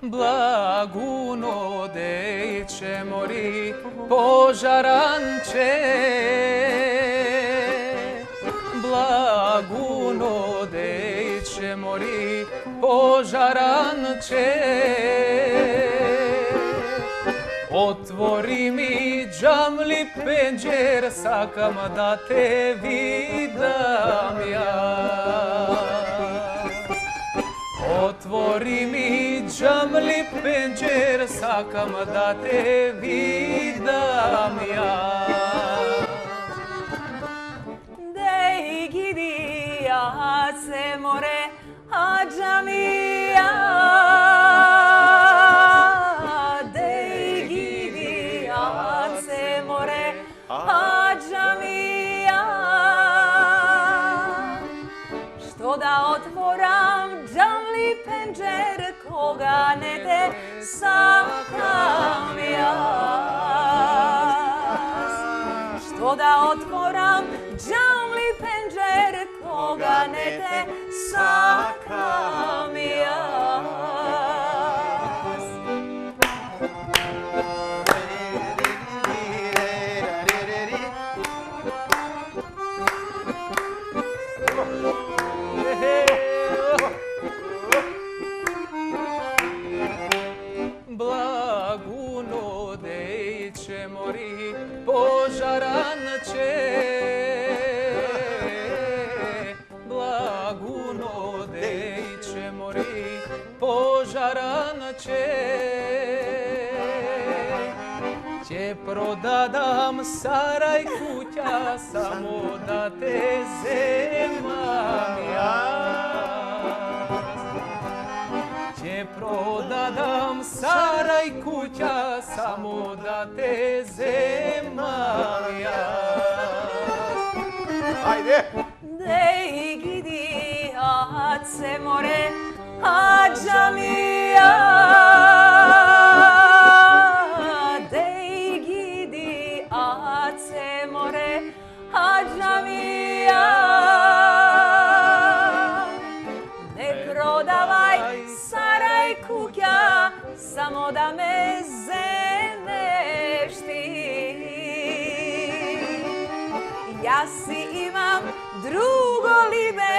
Blaguno dejče mori požaranče, Blaguno dejče mori požaranče. Otvori mi džamli penđer, sakam da te vidam ja. Otvori mi džamli penđer, sakam da te vidam ja. Dej gidi ja se more, a džamija. Dej gidi ja se more, a džamija. Što da otvoram džamli penđer, koga ne te sakam ja. Što da otvoram džamli penđer, koga ne te sakam ja. Blaguno dejče mori požaranče, Blaguno dejče mori požaranče. Će prodadam saraj kuća, samo da te zemam ja. Će prodadam saraj kuća, samo da te zemam ja. Ajde! Dej gidi a se more, a džamija. Dej gidi a se more, a džamija. Ne prodavaj saraj kuća, samo da me zemeš ti. Ja si imam drugo libe,